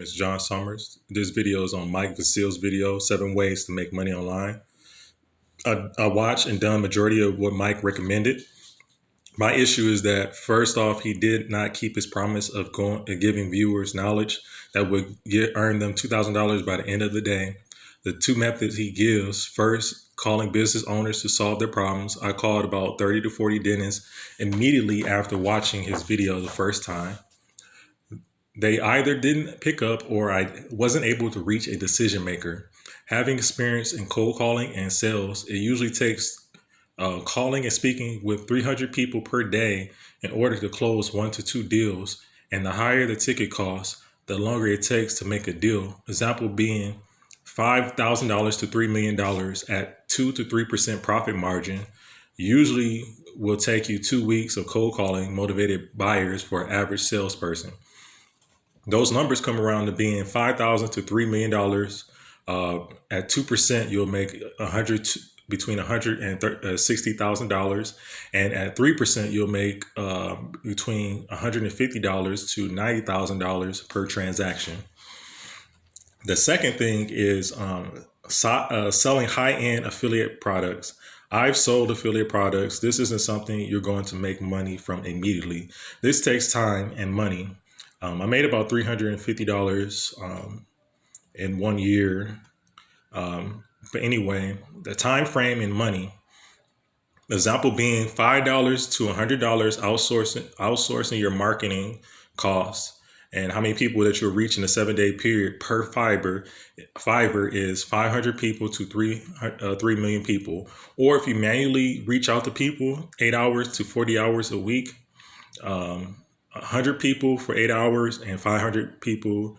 is John Summers. This video is on Mike Vestil's video, 7 Ways to Make Money Online. I watched and done majority of what Mike recommended. My issue is that, first off, he did not keep his promise of giving viewers knowledge that would earn them $2,000 by the end of the day. The two methods he gives: first, calling business owners to solve their problems. I called about 30 to 40 dentists immediately after watching his video the first time. They either didn't pick up or I wasn't able to reach a decision maker. Having experience in cold calling and sales, it usually takes calling and speaking with 300 people per day in order to close 1 to 2 deals. And the higher the ticket cost, the longer it takes to make a deal. Example being $5,000 to $3 million at 2 to 3% profit margin usually will take you 2 weeks of cold calling motivated buyers for an average salesperson. Those numbers come around to being $5,000 to $3 million. At 2%, you'll make between $160,000, and at 3%, you'll make between $150,000 to $90,000 per transaction. The second thing is selling high-end affiliate products. I've sold affiliate products. This isn't something you're going to make money from immediately. This takes time and money. I made about $350 in 1 year. But anyway, the time frame and money. Example being $5 to $100 outsourcing your marketing costs, and how many people that you'll reach in a 7-day period per Fiverr is 500 people to 3 million people. Or if you manually reach out to people, 8 hours to 40 hours a week, 100 people for 8 hours and 500 people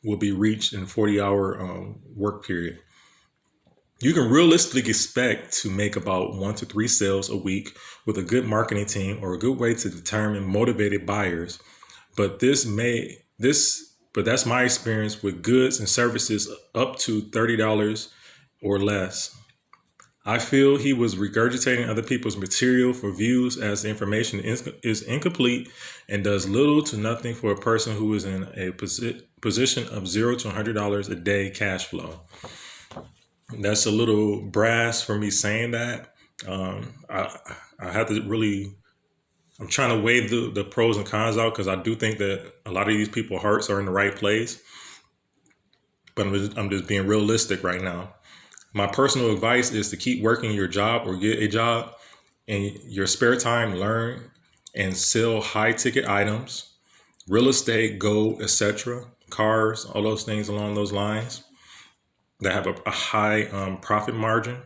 will be reached in a 40-hour work period. You can realistically expect to make about 1 to 3 sales a week with a good marketing team or a good way to determine motivated buyers. But that's my experience with goods and services up to $30 or less. I feel he was regurgitating other people's material for views, as the information is incomplete and does little to nothing for a person who is in a position of $0 to $100 a day cash flow. That's a little brass for me saying that. I have to really, I'm trying to weigh the pros and cons out, because I do think that a lot of these people's hearts are in the right place. But I'm just being realistic right now. My personal advice is to keep working your job or get a job. In your spare time, learn and sell high ticket items, real estate, gold, etc., cars, all those things along those lines that have a high profit margin.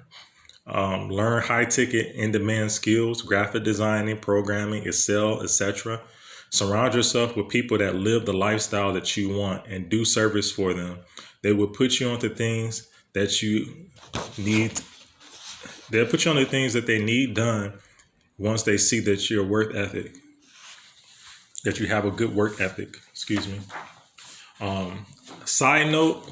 Learn high ticket in demand skills, graphic designing, programming, Excel, etc. Surround yourself with people that live the lifestyle that you want and do service for them. They will put you onto things that you need. They'll put you on the things that they need done once they see that you're work ethic, that you have a good work ethic. Excuse me. Side note,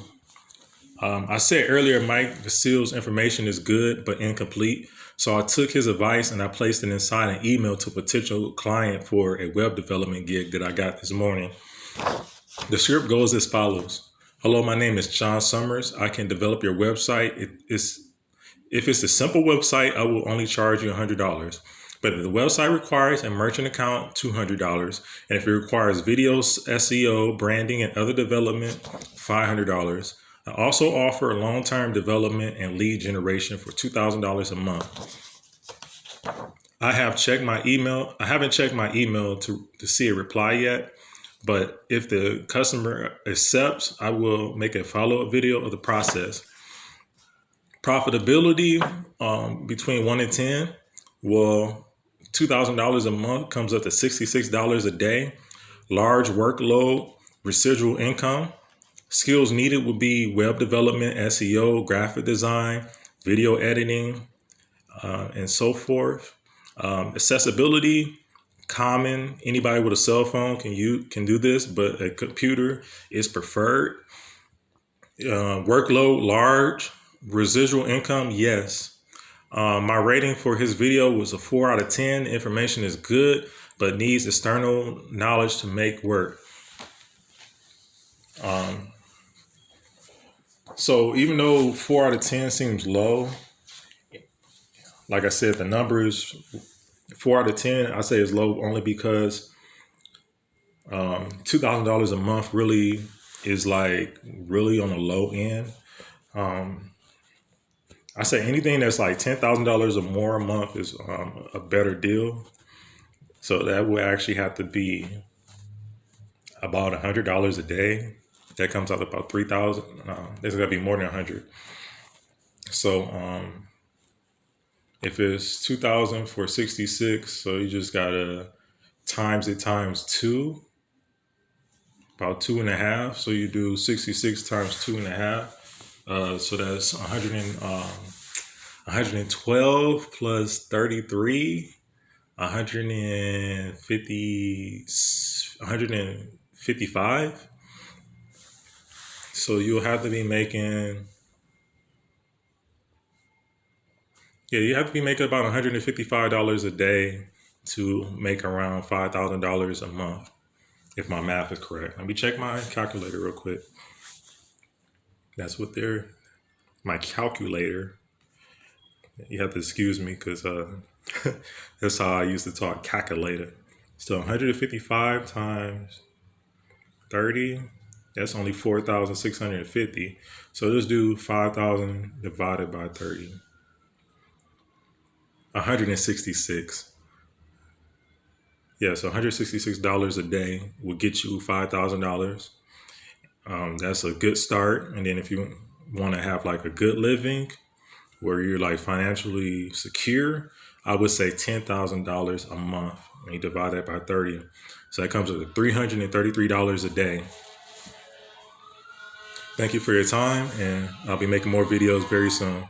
I said earlier, Mike Vestil's information is good but incomplete. So I took his advice and I placed it inside an email to a potential client for a web development gig that I got this morning. The script goes as follows. Hello, my name is John Summers. I can develop your website. If it's a simple website, I will only charge you $100. But if the website requires a merchant account, $200. And if it requires videos, SEO, branding, and other development, $500. I also offer long-term development and lead generation for $2,000 a month. I haven't checked my email to see a reply yet. But if the customer accepts, I will make a follow-up video of the process. Profitability between 1 and 10. Well, $2,000 a month comes up to $66 a day. Large workload, residual income. Skills needed would be web development, SEO, graphic design, video editing, and so forth. Accessibility. Common, anybody with a cell phone can do this, but a computer is preferred. Workload large, residual income, yes. My rating for his video was a 4 out of 10. Information is good, but needs external knowledge to make work. So even though 4 out of 10 seems low, like I said, the numbers 4 out of 10, I say is low only because $2,000 a month really is like really on the low end. I say anything that's like $10,000 or more a month is a better deal. So that would actually have to be about $100 a day. That comes out to about 3,000. There's got to be more than 100. So if it's 2,000 for 66, so you just gotta times it times two, about 2.5. So you do 66 times 2.5. So that's 112 plus 33, 155. So you'll have to be making, you have to be making about $155 a day to make around $5,000 a month, if my math is correct. Let me check my calculator real quick. That's what my calculator. You have to excuse me because that's how I used to talk, calculator. So 155 times 30, that's only 4,650. So let's do 5,000 divided by 30. 166. Yeah, so $166 a day will get you $5,000. That's a good start. And then if you want to have like a good living where you're like financially secure, I would say $10,000 a month. And you divide that by 30. So that comes to $333 a day. Thank you for your time, and I'll be making more videos very soon.